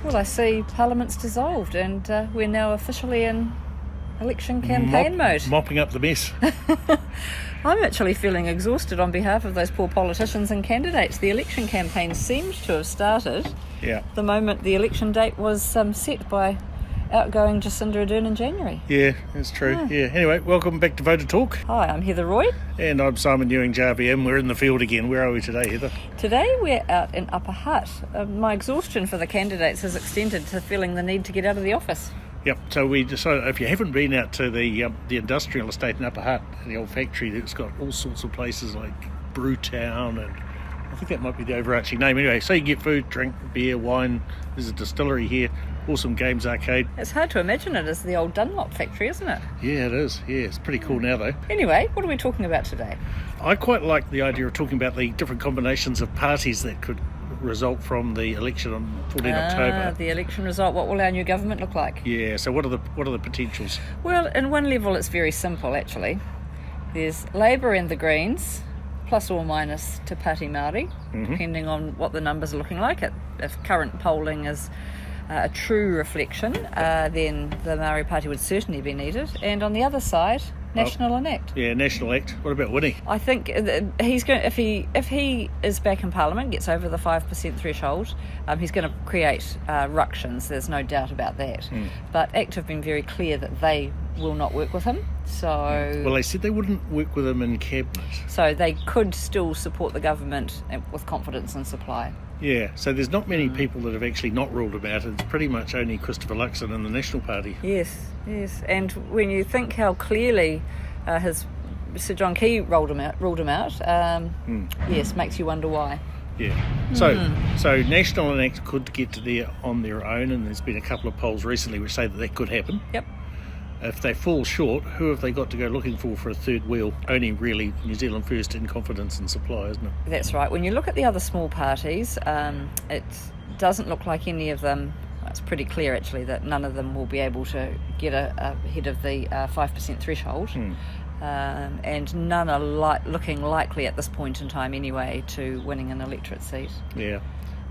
Well, I see Parliament's dissolved and we're now officially in election campaign mode. Mopping up the mess. I'm actually feeling exhausted on behalf of those poor politicians and candidates. The election campaign seemed to have started the moment the election date was set by outgoing Jacinda Ardern in January. Yeah, that's true. Yeah. Anyway, welcome back to VoterTorque. Hi, I'm Heather Roy. And I'm Simon Ewing, JRBM. We're in the field again. Where are we today, Heather? Today we're out in Upper Hutt. My exhaustion for the candidates has extended to feeling the need to get out of the office. Yep, so we decided, if you haven't been out to the industrial estate in Upper Hutt, the old factory that's got all sorts of places like Brewtown, and I think that might be the overarching name. Anyway, so you can get food, drink, beer, wine. There's a distillery here, awesome games arcade. It's hard to imagine it as the old Dunlop factory, isn't it? Yeah, it is. Yeah, it's pretty cool now though. Anyway, what are we talking about today? I quite like the idea of talking about the different combinations of parties that could result from the election on 14 October. The election result. What will our new government look like? Yeah, so what are the potentials? Well, in one level it's very simple actually. There's Labour and the Greens, plus or minus Te Pāti Māori, depending on what the numbers are looking like. If current polling is a true reflection, then the Māori Party would certainly be needed. And on the other side, National Enact. Yeah, National Act. What about Winnie? I think he's going. If he is back in Parliament, gets over the 5% threshold, he's going to create ructions. There's no doubt about that. But ACT have been very clear that they will not work with him. So well, they said they wouldn't work with him in cabinet. So they could still support the government with confidence and supply. Yeah, so there's not many people that have actually not ruled him out. It's pretty much only Christopher Luxon in the National Party. Yes. And when you think how clearly Sir John Key ruled him out, yes, makes you wonder why. Yeah. So National Enact could get to there on their own, and there's been a couple of polls recently which say that could happen. Yep. If they fall short, who have they got to go looking for a third wheel? Only really New Zealand First in confidence and supply, isn't it? That's right. When you look at the other small parties, it doesn't look like any of them, it's pretty clear actually that none of them will be able to get ahead of the 5% threshold. And none are looking likely at this point in time anyway to winning an electorate seat. Yeah.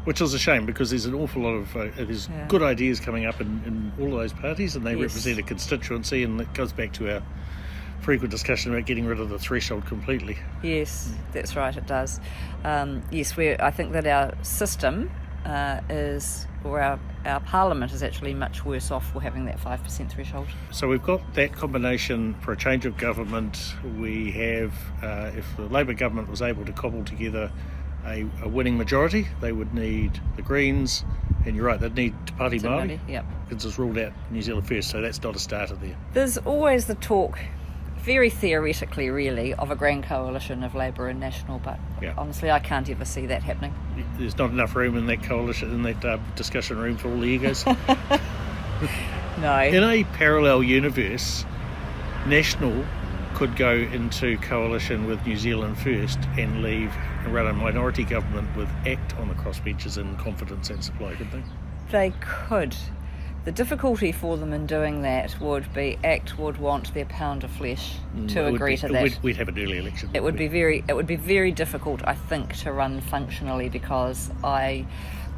Which is a shame because there's an awful lot of good ideas coming up in all of those parties, and they represent a constituency, and it goes back to our frequent discussion about getting rid of the threshold completely. Yes, that's right, it does. I think that our system our parliament is actually much worse off for having that 5% threshold. So we've got that combination for a change of government. We have, if the Labour government was able to cobble together a winning majority, they would need the Greens, and you're right, they'd need Te Pāti Māori. Yep. Because it's ruled out New Zealand First, so that's not a starter there. There's always the talk, very theoretically really, of a grand coalition of Labour and National, but honestly I can't ever see that happening. There's not enough room in that coalition, in that discussion room for all the egos. No. In a parallel universe, National could go into coalition with New Zealand First and run a minority government with ACT on the crossbenches in confidence and supply, couldn't they? They could. The difficulty for them in doing that would be ACT would want their pound of flesh to agree to that. We'd have an early election. It would be very difficult, I think, to run functionally because my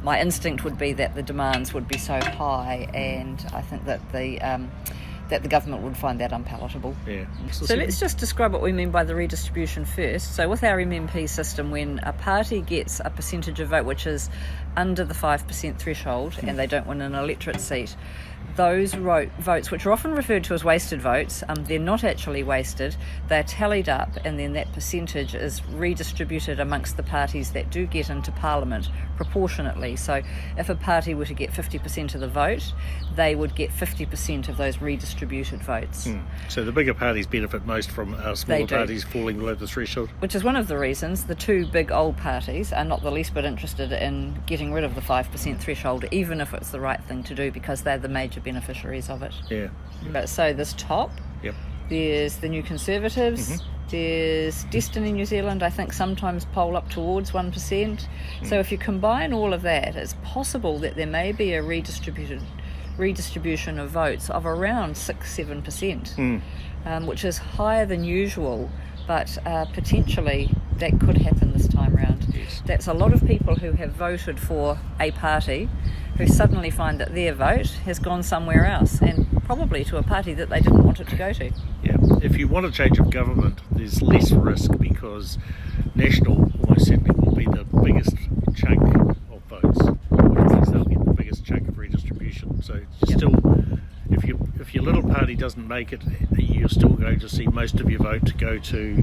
instinct would be that the demands would be so high, and I think that the government would find that unpalatable. Yeah. So let's just describe what we mean by the redistribution first. So with our MMP system, when a party gets a percentage of vote which is under the 5% threshold and they don't win an electorate seat, those votes, which are often referred to as wasted votes, they're not actually wasted, they're tallied up, and then that percentage is redistributed amongst the parties that do get into Parliament proportionately. So if a party were to get 50% of the vote, they would get 50% of those redistributed votes. So the bigger parties benefit most from smaller parties falling below the threshold? Which is one of the reasons the two big old parties are not the least bit interested in getting rid of the 5% threshold, even if it's the right thing to do, because they're the major beneficiaries of it. Yeah. But so there's TOP, there's the New Conservatives, there's Destiny New Zealand, I think sometimes poll up towards 1%. So if you combine all of that, it's possible that there may be a redistribution of votes of around 6-7%, which is higher than usual, but potentially that could happen this time round. Yes. that's a lot of people who have voted for a party who suddenly find that their vote has gone somewhere else, and probably to a party that they didn't want it to go to. Yeah, if you want a change of government, there's less risk because National almost certainly will be the biggest chunk of votes. They'll get the biggest chunk of redistribution. So still, if your little party doesn't make it, you're still going to see most of your vote go to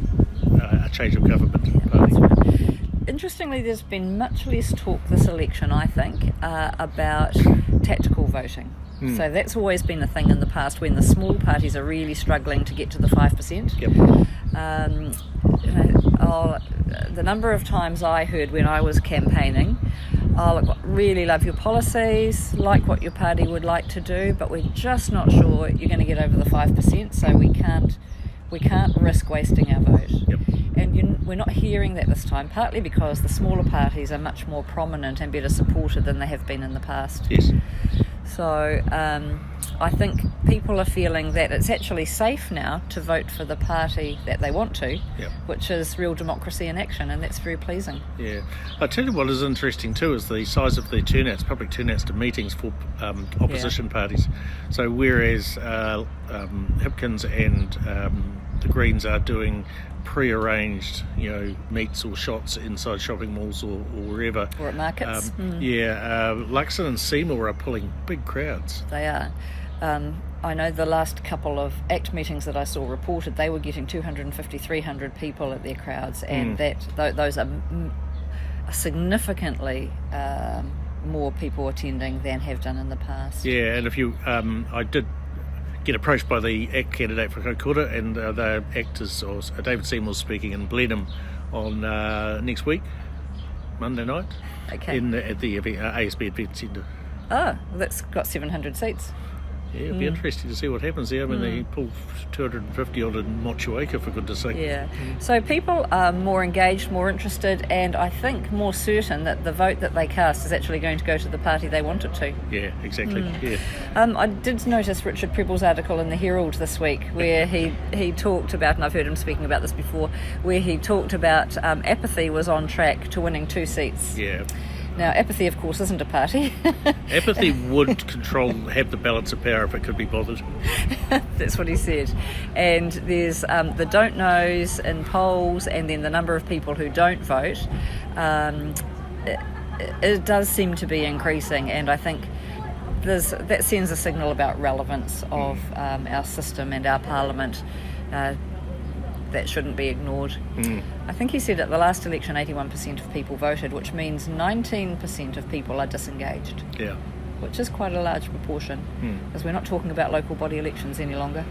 a change of government party. Interestingly, there's been much less talk this election, I think, about tactical voting. So that's always been a thing in the past when the small parties are really struggling to get to the 5%. The number of times I heard when I was campaigning, look, really love your policies, like what your party would like to do, but we're just not sure you're going to get over the 5%, so we can't risk wasting our vote. And we're not hearing that this time, partly because the smaller parties are much more prominent and better supported than they have been in the past. Yes. So I think people are feeling that it's actually safe now to vote for the party that they want to, which is real democracy in action, and that's very pleasing. Yeah. I tell you what is interesting too is the size of the turnouts, public turnouts to meetings for opposition parties. So whereas Hipkins and the Greens are doing pre-arranged, meets or shots inside shopping malls or wherever. Or at markets. Luxon and Seymour are pulling big crowds. They are. I know the last couple of ACT meetings that I saw reported, they were getting 250, 300 people at their crowds, and those are significantly more people attending than have done in the past. Yeah, and if you, I did get approached by the ACT candidate for Kaikoura, and the actors, or David Seymour's speaking in Blenheim on next week, Monday night, at the ASB Event Centre. Oh, that's got 700 seats. Yeah, it'll be interesting to see what happens there. I mean, they pulled 250 odd in Motueka, for goodness sake. Yeah. So people are more engaged, more interested, and I think more certain that the vote that they cast is actually going to go to the party they want it to. Yeah, exactly. Yeah. I did notice Richard Prebble's article in the Herald this week where he talked about, and I've heard him speaking about this before, where he talked about apathy was on track to winning 2 seats. Yeah. Now, apathy, of course, isn't a party. Apathy would have the balance of power if it could be bothered. That's what he said. And there's the don't knows in polls, and then the number of people who don't vote. It does seem to be increasing, and I think that sends a signal about relevance of our system and our parliament. That shouldn't be ignored. I think he said at the last election 81% of people voted, which means 19% of people are disengaged. Yeah. Which is quite a large proportion, because we're not talking about local body elections any longer.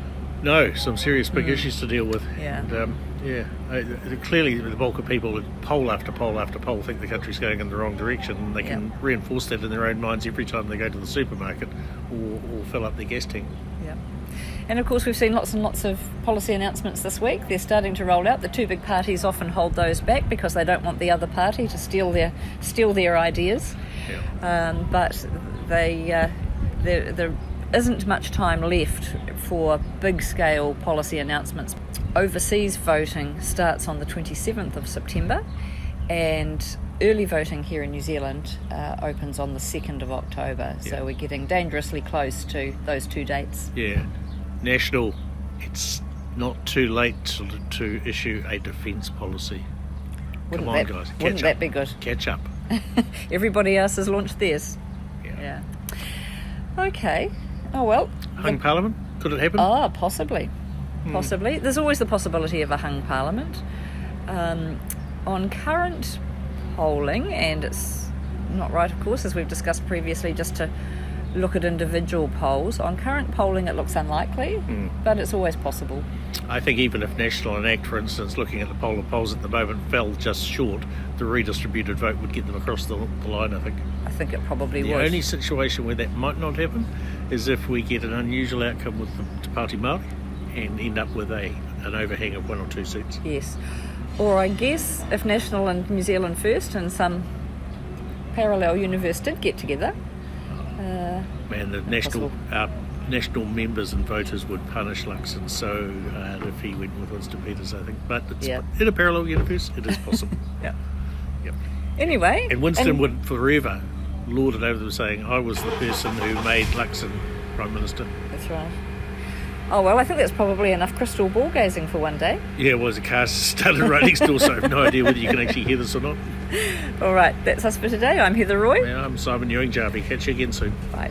No, some serious big issues to deal with. Yeah. And clearly the bulk of people, poll after poll after poll, think the country's going in the wrong direction, and they can reinforce that in their own minds every time they go to the supermarket or fill up their gas tank. Yeah. And of course we've seen lots and lots of policy announcements this week. They're starting to roll out. The two big parties often hold those back because they don't want the other party to steal their ideas. Yeah. But there isn't much time left for big-scale policy announcements. Overseas voting starts on the 27th of September, and early voting here in New Zealand opens on the 2nd of October. So we're getting dangerously close to those 2 dates. Yeah. National, it's not too late to issue a defence policy. Come on, guys. Wouldn't that be good? Catch up. Everybody else has launched theirs. Yeah. Okay. Oh, well. Hung Parliament? Could it happen? Oh, possibly. Possibly. There's always the possibility of a hung Parliament. On current polling, and it's not right, of course, as we've discussed previously, just to look at individual polls. On current polling, it looks unlikely, but it's always possible. I think even if National and ACT, for instance, looking at the poll of polls at the moment, fell just short, the redistributed vote would get them across the line, I think. I think it probably would. The only situation where that might not happen is if we get an unusual outcome with the Party Māori and end up with an overhang of 1 or 2 seats. Yes. Or I guess if National and New Zealand First and some parallel universe did get together. Man, the national members and voters would punish Luxon so hard if he went with Winston Peters, I think. But it's in a parallel universe, it is possible. Yeah. Yep. Anyway. And Winston would forever lord it over them, saying, I was the person who made Luxon Prime Minister. That's right. Oh, well, I think that's probably enough crystal ball gazing for one day. Yeah, well, the car started right next door, so I have no idea whether you can actually hear this or not. All right, that's us for today. I'm Heather Roy. Yeah, I'm Simon Ewing-Jarvie. Catch you again soon. Bye.